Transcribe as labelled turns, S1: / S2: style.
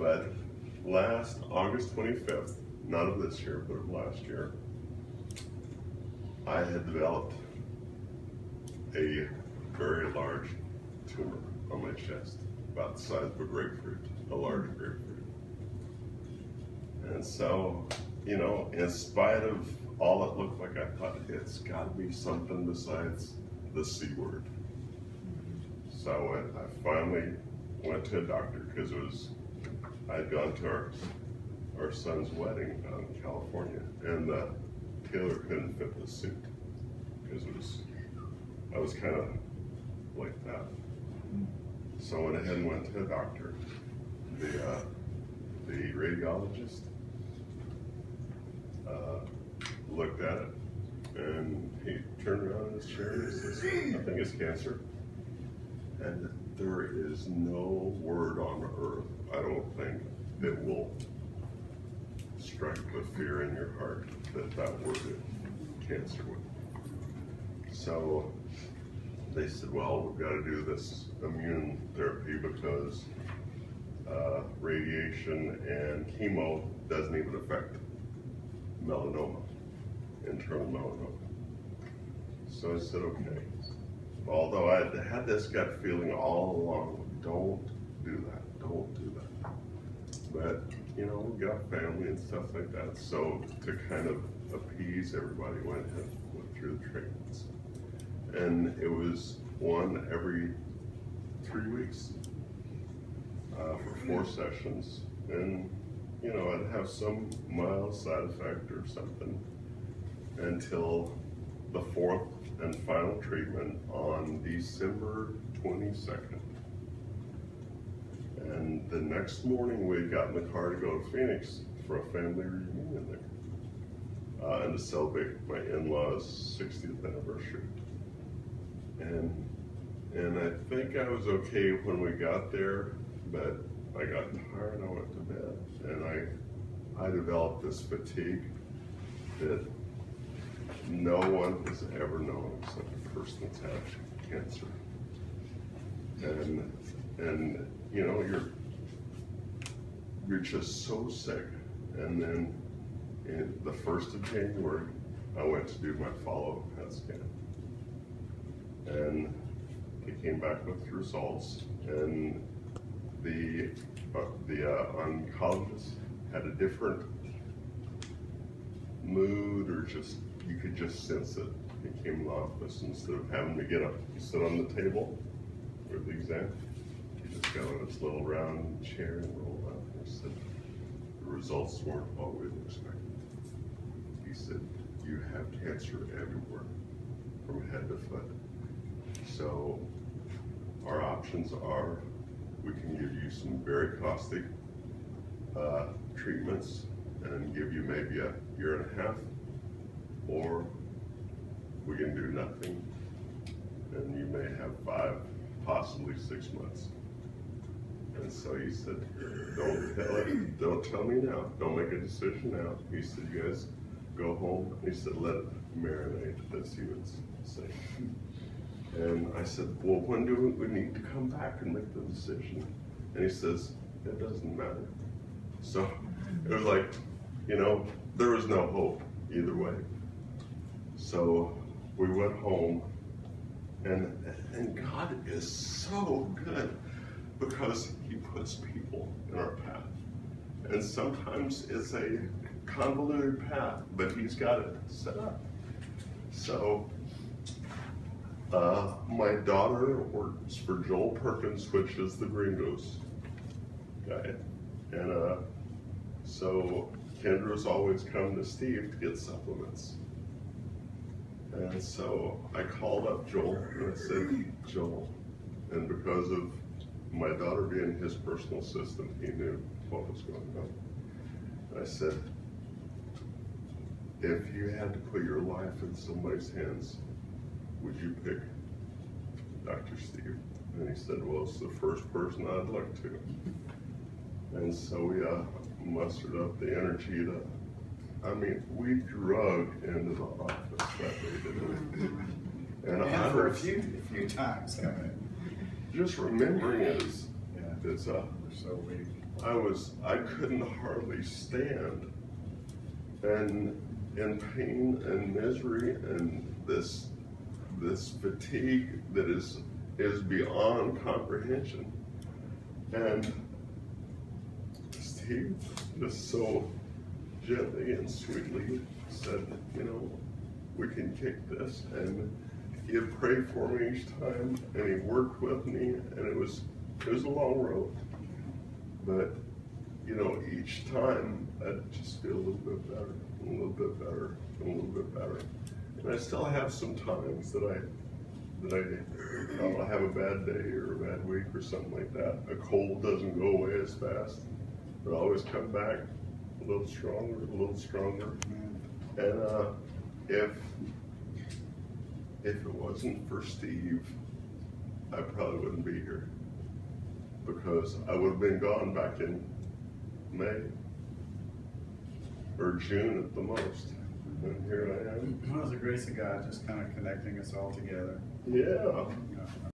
S1: But last August 25th, not of this year, but of last year, I had developed a very large tumor on my chest, about the size of a grapefruit, a large grapefruit. And so, you know, in spite of all it looked like, I thought it's got to be something besides the C word. So I finally went to a doctor because I'd gone to our son's wedding out in California, and the tailor couldn't fit the suit because I was kind of like that. So I went ahead and went to a doctor. The radiologist looked at it, and he turned around in his chair and he says, "I think it's cancer." And there is no word on earth, I don't think, that will strike the fear in your heart that word is cancer would. So they said, well, we've got to do this immune therapy because radiation and chemo doesn't even affect melanoma, internal melanoma. So I said, okay. Although I had this gut feeling all along, don't do that. But, you know, we got family and stuff like that. So to kind of appease everybody, went through the treatments. And it was one every 3 weeks for 4 sessions. And, you know, I'd have some mild side effect or something until the 4th and final treatment on December 22nd. And the next morning we got in the car to go to Phoenix for a family reunion there and to celebrate my in-laws' 60th anniversary. And I think I was okay when we got there, but I got tired, I went to bed, and I developed this fatigue that no one has ever known except a person that's had cancer. And you know, you're just so sick. And then in the 1st of January, I went to do my follow-up PET scan. And it came back with results, and the oncologist had a different mood, or just, you could just sense it. He came in the office, instead of having to get up and sit on the table for the exam, he just got on his little round chair and rolled out and said, the results weren't what we expected. He said, you have cancer everywhere, from head to foot. So our options are, we can give you some very caustic treatments and give you maybe a 1.5 years, or we can do nothing and you may have 5, possibly 6 months. And so he said, don't tell me now, don't make a decision now. He said, you guys go home. He said, let it marinate, let's see what's safe. And I said, well, when do we need to come back and make the decision? And he says, it doesn't matter. So it was like, you know, there was no hope either way. So we went home, and God is so good because he puts people in our path. And sometimes it's a convoluted path, but he's got it set up. So my daughter works for Joel Perkins, which is the Gringos guy. And so Kendra's always come to Steve to get supplements. And so I called up Joel and I said, Joel, and because of my daughter being his personal assistant, he knew what was going on. And I said, if you had to put your life in somebody's hands, would you pick Dr. Steve? And he said, well, it's the first person I'd look to. And so we mustered up the energy to, I mean, we drug into the office that day, didn't we? And
S2: for a few times.
S1: Just remembering it is,
S2: we're so weak.
S1: I couldn't hardly stand, and in pain and misery and this fatigue that is beyond comprehension. And Steve just so gently and sweetly said, you know, we can kick this. And he'd pray for me each time, and he worked with me, and it was a long road. But, you know, each time I'd just feel a little bit better, a little bit better, a little bit better. And I still have some times that I have a bad day or a bad week or something like that. A cold doesn't go away as fast, but I always come back a little stronger, a little stronger. And if it wasn't for Steve, I probably wouldn't be here, because I would have been gone back in May or June at the most. And here I am.
S2: Well, it was the grace of God just kind of connecting us all together.
S1: Yeah.
S2: You know,